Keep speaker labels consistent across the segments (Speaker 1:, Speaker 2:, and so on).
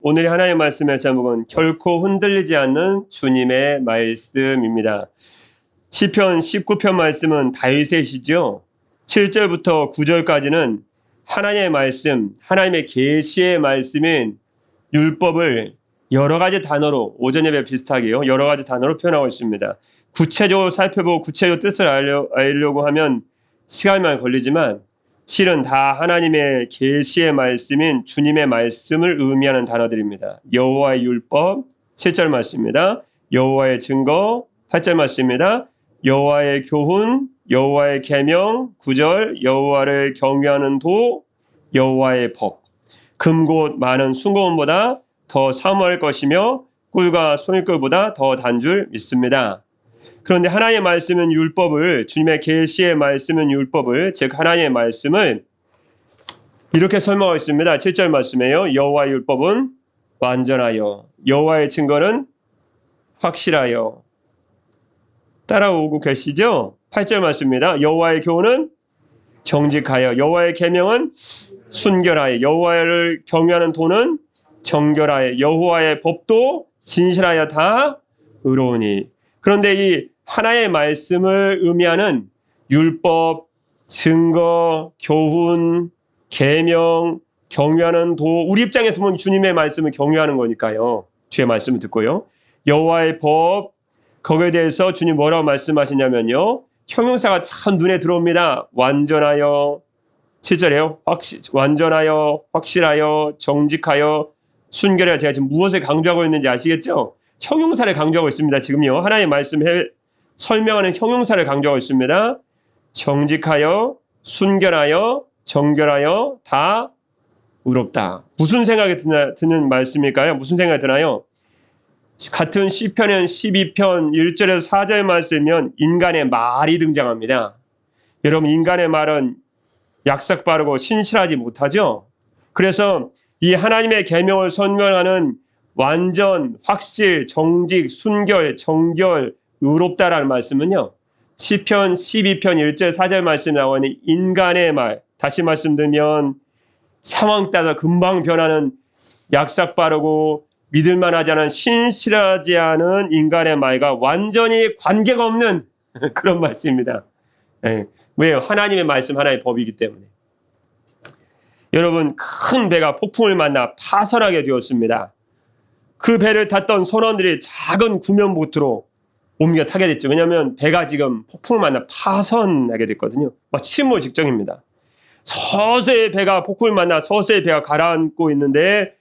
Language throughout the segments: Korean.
Speaker 1: 오늘의 하나님의 말씀의 제목은 결코 흔들리지 않는 주님의 말씀입니다. 시편 19편 말씀은 다윗의시죠. 7절부터 9절까지는 하나님의 말씀, 하나님의 계시의 말씀인 율법을 여러 가지 단어로, 오전 예배 비슷하게요, 여러 가지 단어로 표현하고 있습니다. 구체적으로 살펴보고 구체적으로 뜻을 알려고 하면 시간만 걸리지만 실은 다 하나님의 계시의 말씀인 주님의 말씀을 의미하는 단어들입니다. 여호와의 율법 7절 말씀입니다. 여호와의 증거 8절 말씀입니다. 여호와의 교훈, 여호와의 계명 9절, 여호와를 경외하는 도, 여호와의 법. 금곧 많은 순금보다 더 사모할 것이며 꿀과 소금보다 더 단 줄 믿습니다. 그런데 하나님의 말씀은 율법을, 주님의 계시의 말씀은 율법을, 즉 하나님의 말씀을 이렇게 설명하고 있습니다. 7절 말씀이에요. 여호와의 율법은 완전하여, 여호와의 증거는 확실하여. 따라오고 계시죠? 8절 말씀입니다. 여호와의 교훈은 정직하여, 여호와의 계명은 순결하여, 여호와를 경외하는 도는 정결하여, 여호와의 법도 진실하여 다 의로우니. 그런데 이 하나의 말씀을 의미하는 율법, 증거, 교훈, 계명, 경외하는 도, 우리 입장에서 보면 주님의 말씀을 경외하는 거니까요. 주의 말씀을 듣고요. 여호와의 법, 거기에 대해서 주님 뭐라고 말씀하시냐면요. 형용사가 참 눈에 들어옵니다. 완전하여, 7절에요. 완전하여, 확실하여, 정직하여, 순결하여. 제가 지금 무엇을 강조하고 있는지 아시겠죠? 형용사를 강조하고 있습니다. 지금요. 하나님의 말씀을 설명하는 형용사를 강조하고 있습니다. 정직하여, 순결하여, 정결하여, 다 의롭다. 무슨 생각이 드는 말씀일까요? 무슨 생각이 드나요? 같은 시편은 12편 1절에서 4절 말씀이면 인간의 말이 등장합니다. 여러분, 인간의 말은 약삭 빠르고 신실하지 못하죠? 그래서 이 하나님의 계명을 선명하는 완전, 확실, 정직, 순결, 정결, 의롭다라는 말씀은요. 시편 12편 1절 4절 말씀에 나오는 인간의 말, 다시 말씀드리면 상황 따라 금방 변하는 약삭 빠르고 믿을만하지 않은 신실하지 않은 인간의 말과 완전히 관계가 없는 그런 말씀입니다. 네. 왜요? 하나님의 말씀, 하나의 법이기 때문에. 여러분, 큰 배가 폭풍을 만나 파선하게 되었습니다. 그 배를 탔던 선원들이 작은 구명보트로 옮겨 타게 됐죠. 왜냐하면 배가 지금 폭풍을 만나 파선하게 됐거든요. 침몰 직전입니다. 서서히 배가 폭풍을 만나 서서히 배가 가라앉고 있는데,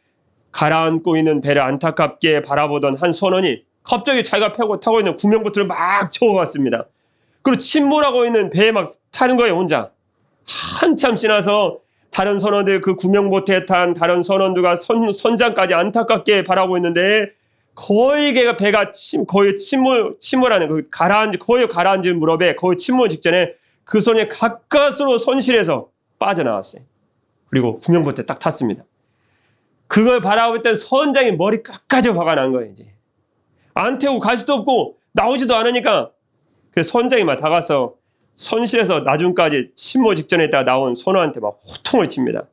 Speaker 1: 가라앉고 있는 배를 안타깝게 바라보던 한 선원이 갑자기 자기가 타고 있는 구명보트를 막 쳐왔습니다. 그리고 침몰하고 있는 배에 막 타는 거예요, 혼자. 한참 지나서 다른 선원들, 그 구명보트에 탄 다른 선원들과 선장까지 안타깝게 바라보고 있는데, 거의 배가 거의 침몰하는, 거의 가라앉은 무렵에 거의 침몰 직전에 그 선이 가까스로 선실에서 빠져나왔어요. 그리고 구명보트에 딱 탔습니다. 그걸 바라보고 있던 선장이 머리 끝까지 화가 난 거예요, 이제. 안 태우고 갈 수도 없고, 나오지도 않으니까. 그래서 선장이 막 다가서 선실에서 나중까지 침몰 직전에 있다가 나온 선우한테 막 호통을 칩니다.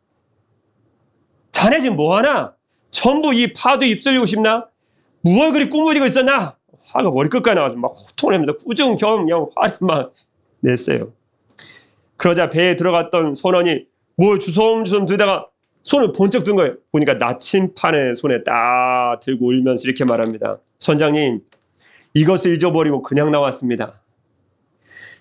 Speaker 1: 자네 지금 뭐하나? 전부 이 파도 입술리고 싶나? 무얼 그리 꾸물이고 있었나? 화가 머리끝까지 나와서 막 호통을 하면서 꾸중겸 화를 막 냈어요. 그러자 배에 들어갔던 선원이 뭘 주섬주섬 들다가 손을 번쩍 든 거예요. 보니까 나침판을 손에 딱 들고 울면서 이렇게 말합니다. 선장님, 이것을 잊어버리고 그냥 나왔습니다.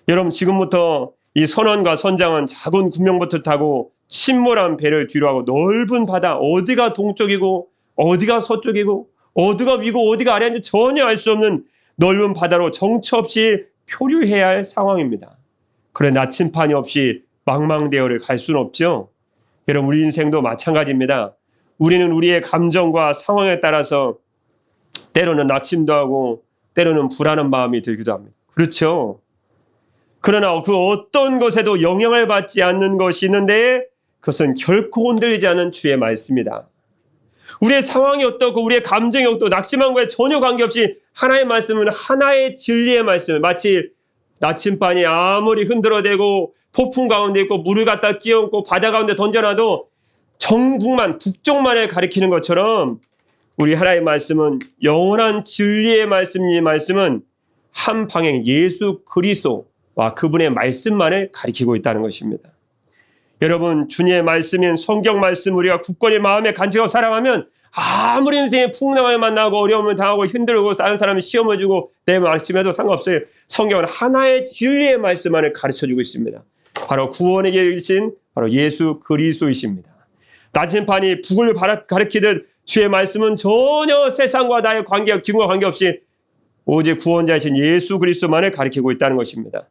Speaker 1: 여러분, 지금부터 이 선원과 선장은 작은 구명보트를 타고 침몰한 배를 뒤로하고 넓은 바다, 어디가 동쪽이고 어디가 서쪽이고 어디가 위고 어디가 아래인지 전혀 알 수 없는 넓은 바다로 정처 없이 표류해야 할 상황입니다. 그래, 나침판이 없이 망망대해를 갈 수는 없죠. 여러분, 우리 인생도 마찬가지입니다. 우리는 우리의 감정과 상황에 따라서 때로는 낙심도 하고 때로는 불안한 마음이 들기도 합니다. 그렇죠? 그러나 그 어떤 것에도 영향을 받지 않는 것이 있는데 그것은 결코 흔들리지 않은 주의 말씀이다. 우리의 상황이 어떻고 우리의 감정이 어떻고 낙심한 것에 전혀 관계없이 하나의 말씀은 하나의 진리의 말씀, 마치 나침반이 아무리 흔들어대고 폭풍 가운데 있고 물을 갖다 끼얹고 바다 가운데 던져놔도 정북만, 북쪽만을 가리키는 것처럼 우리 하나님의 말씀은 영원한 진리의 말씀, 이 말씀은 한 방향 예수 그리스도와 그분의 말씀만을 가리키고 있다는 것입니다. 여러분, 주님의 말씀인 성경 말씀 우리가 굳건히 마음에 간직하고 사랑하면 아무리 인생에 풍랑을 만나고 어려움을 당하고 힘들고 다른 사람이 시험을 주고 내 말씀에도 상관없어요. 성경은 하나의 진리의 말씀만을 가르쳐주고 있습니다. 바로 구원의 길이신 바로 예수 그리스도이십니다. 나침반이 북을 가리키듯 주의 말씀은 전혀 세상과 나의 기분과 관계없이 오직 구원자이신 예수 그리스도만을 가리키고 있다는 것입니다.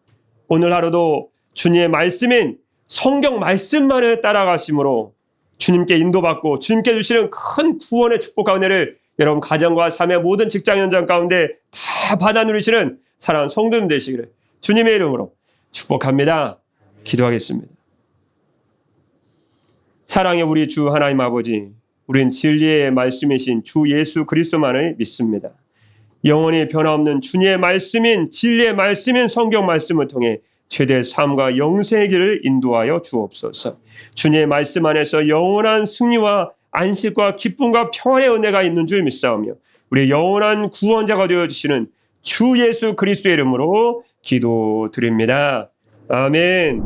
Speaker 1: 오늘 하루도 주님의 말씀인 성경 말씀만을 따라가심으로 주님께 인도받고 주님께 주시는 큰 구원의 축복 가운데를 여러분 가정과 삶의 모든 직장 현장 가운데 다 받아 누리시는 사랑하는 성도님 되시기를 주님의 이름으로 축복합니다. 기도하겠습니다. 사랑의 우리 주 하나님 아버지, 우린 진리의 말씀이신 주 예수 그리스도만을 믿습니다. 영원히 변함없는 주님의 말씀인 진리의 말씀인 성경 말씀을 통해 최대의 삶과 영생의 길을 인도하여 주옵소서. 주님의 말씀 안에서 영원한 승리와 안식과 기쁨과 평안의 은혜가 있는 줄 믿사오며 우리의 영원한 구원자가 되어주시는 주 예수 그리스도의 이름으로 기도드립니다. 아멘.